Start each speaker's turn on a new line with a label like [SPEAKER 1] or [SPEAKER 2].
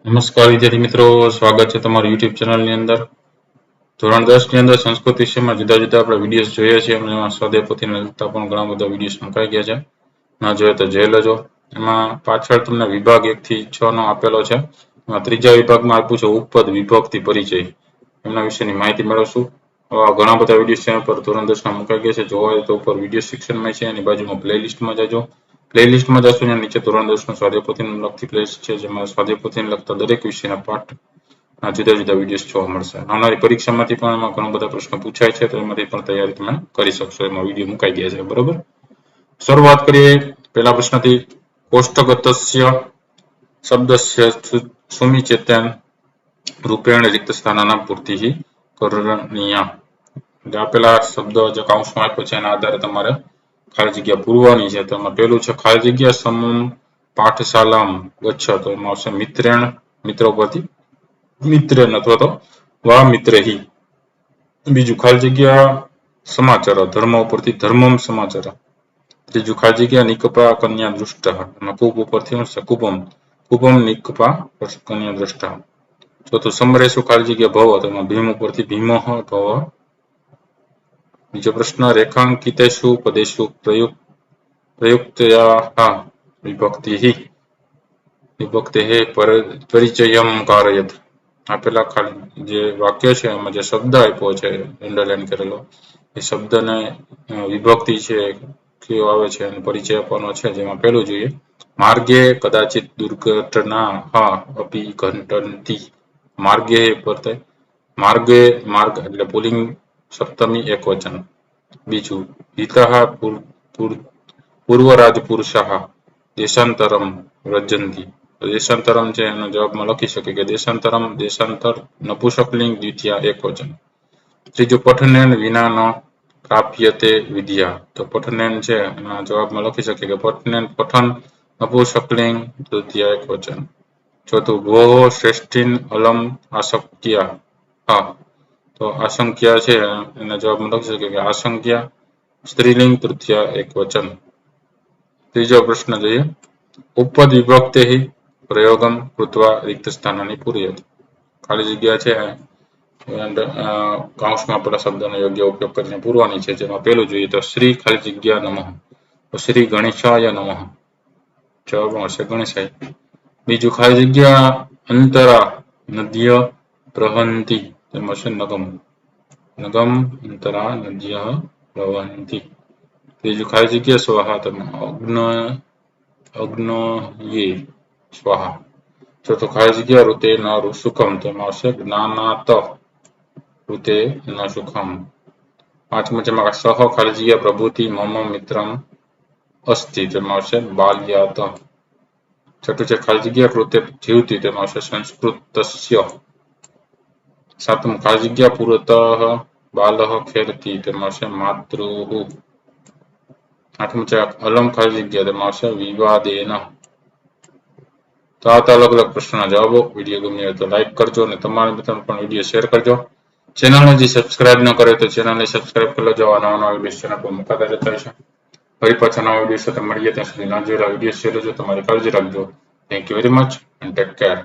[SPEAKER 1] નમસ્કાર વિદ્યાર્થી મિત્રો, સ્વાગત છે તમારું યુટ્યુબ ચેનલની અંદર. ધોરણ 10 ની અંદર સંસ્કૃત વિષયમાં જુદા જુદા આપણે વિડીયોઝ જોઈએ છીએ. એમાં સ્વાધ્યાય પોથીને લગતા પણ ઘણા બધા વિડીયોઝ મુકાઈ ગયા છે. ના જોઈએ તો જોઈ લેજો. એમાં પાછળ તમને વિભાગ 1 થી 6 નો આપેલો છે. એમાં ત્રીજા વિભાગમાં આપ્યું છે ઉપપદ વિભક્તિ પરિચય. એમના વિશેની માહિતી મેળવશું. ઘણા બધા વિડીયોઝ ચેનલ પર ધોરણ 10 ના મુકાઈ ગયા છે. જોવા હોય તો ઉપર વિડીયો સેક્શનમાં છે, એની બાજુમાં પ્લેલિસ્ટમાં જજો. પ્લેલિસ્ટમાં જશો ત્યાં નીચે ધોરણ 10 નો સ્વાધ્યાય પોથીને લગતી પ્લેલિસ્ટ છે, જેમાં સ્વાધ્યાય પોથીને લગતા દરેક વિષયના પાઠ જુદા જુદા વિડીયોઝ જોવા મળશે. આવનારી પરીક્ષામાંથી પણ એમાં ઘણા બધા પ્રશ્નો પૂછાય છે, તો એમાંથી પણ તૈયારી તમે કરી શકશો. એમાં વિડીયો મુકાઈ ગયા છે. બરોબર, શરૂઆત કરીએ પહેલા પ્રશ્નથી. કોષ્ટકતસ્ય શબ્દસ્ય સુમિચેતન રૂપેણ રિક્ત સ્થાનના પૂર્તિ કરણીય. આપેલા શબ્દ જે કૌંસમાં આપ્યો છે એના આધારે તમારે ખાલી જગ્યા પૂરવાની છે. તો એમાં પહેલું છે ખાલી જગ્યા સમમ પાઠશાલામ ગચ્છ. તો એમાં આવશે મિત્રેણ, મિત્રો પરથી મિત્રેણ અથવા તો વા મિત્રહી. બીજું ખાલી જગ્યા સમાચાર, ધર્મ ઉપરથી ધર્મમ સમાચાર. ત્રીજું ખાલી જગ્યા નિકપા કન્યા દૃષ્ટ. એમાં કુપ ઉપરથી આવશે કુપમ, કુપમ નિકપા કન્યા દૃષ્ટ. ચોથું સમરેશુ ખાલી જગ્યા ભવ. તો એમાં ભીમ ઉપરથી ભીમઃ ભવ. બીજો પ્રશ્ન રેખાંકિતેષુ પદેષુ પ્રયુક્તયા વિભક્તિ વિભક્તિ પરિચયમ કારયત. આપેલા ખાલી જે વાક્ય છે એમાં જે શબ્દ આપ્યો છે અંડરલાઈન કરેલો, એ શબ્દને વિભક્તિ છે કયો આવે છે એનો પરિચય આપવાનો છે. જેમાં પહેલું જોઈએ માર્ગે કદાચિત દુર્ઘટના અપી ઘટંતી. માર્ગે પરતે માર્ગે, માર્ગ એટલે પુલ્લિંગ સપ્તમી એકવચન. બીજું હિતઃ પૂર્વરાજપુરુષઃ દેશાંતરમ વ્રજંતી. દેશાંતરમ છે એનો જવાબમાં લખી શકે કે દેશાંતરમ, દેશાંતર નપુંસકલિંગ દ્વિતીયા એકવચન. ત્રીજું પઠનેન વિના ન પ્રાપ્યતે વિદ્યા. તો પઠનેન છે એના જવાબમાં લખી શકે કે પઠનેન પઠન નપુંસકલિંગ તૃતીયા એકવચન. ચોથું ભોઃ શ્રેષ્ઠીન અલમ આશક્યા. તો આશંક્યા છે એના જવાબમાં લખી શકે કે આશંક્યા સ્ત્રીલિંગ તૃતીયા એકવચન. ત્રીજો પ્રશ્ન જોઈએ ઉપપદ વિભક્તે પ્રયોગમ કૃત્વા રિક્ત સ્થાનની પૂર્યત. ખાલી જગ્યા છે કૌંસમાં આપેલા શબ્દનો યોગ્ય ઉપયોગ કરીને પૂરવાની છે. જેમાં પહેલું જોઈએ તો શ્રી ખાલી જગ્યા નમઃ. તો શ્રી ગણેશાય નમઃ. જવાબમાં હશે ગણેશાય. બીજું ખાલી જગ્યા અંતરા નદ્ય પ્રવહંતી. તેમાં હશે નગમ, નગમ અંતરા નદ્ય પ્રવહંતી. ત્રીજું ખાલી જગ્યા સ્વાહા. તેમાં અગ્નયે સ્વાહા. ચોથું ખાલી જગ્યા ઋતે ન સુખમ. તેમાં આવશે જ્ઞાનાત ઋતે ન સુખમ. પાંચમું જેમાં સહ ખાલી જગ્યા પ્રભુતિ મમ મિત્રમ અસ્તિ. તેમાં આવશે બાલ્યાત. છઠ્ઠું છે ખાલી જગ્યા કૃતે જીવતી. તેમાં આવશે સંસ્કૃતસ્ય. સાતમું ખાલી જગ્યા પુરતઃ બાલઃ ખેરતી. તેમાં આવશે માતૃઃ. આઠમું છે અલમ ખાલી જગ્યા. તેમાં આવશે વિવાદેન. તો આ અલગ અલગ પ્રશ્નોના જવાબો. વિડીયો ગમ્યો હોય તો લાઈક કરજો અને તમારા મિત્રોને પણ વિડીયો શેર કરજો. ચેનલને જે સબસ્ક્રાઇબ ન કરે તો ચેનલને સબસ્ક્રાઇબ કરી લેજો. આવા નવા વિડીયો ચેનલ પર મુકાતા રહેતા છે. ફરી પાછા નવા વિડીયો સાથે મળીએ. ત્યાં સુધી ના જોયેલા વિડીયો શેર કરજો. તમારી કાળજી રાખજો. Thank you very much and take care.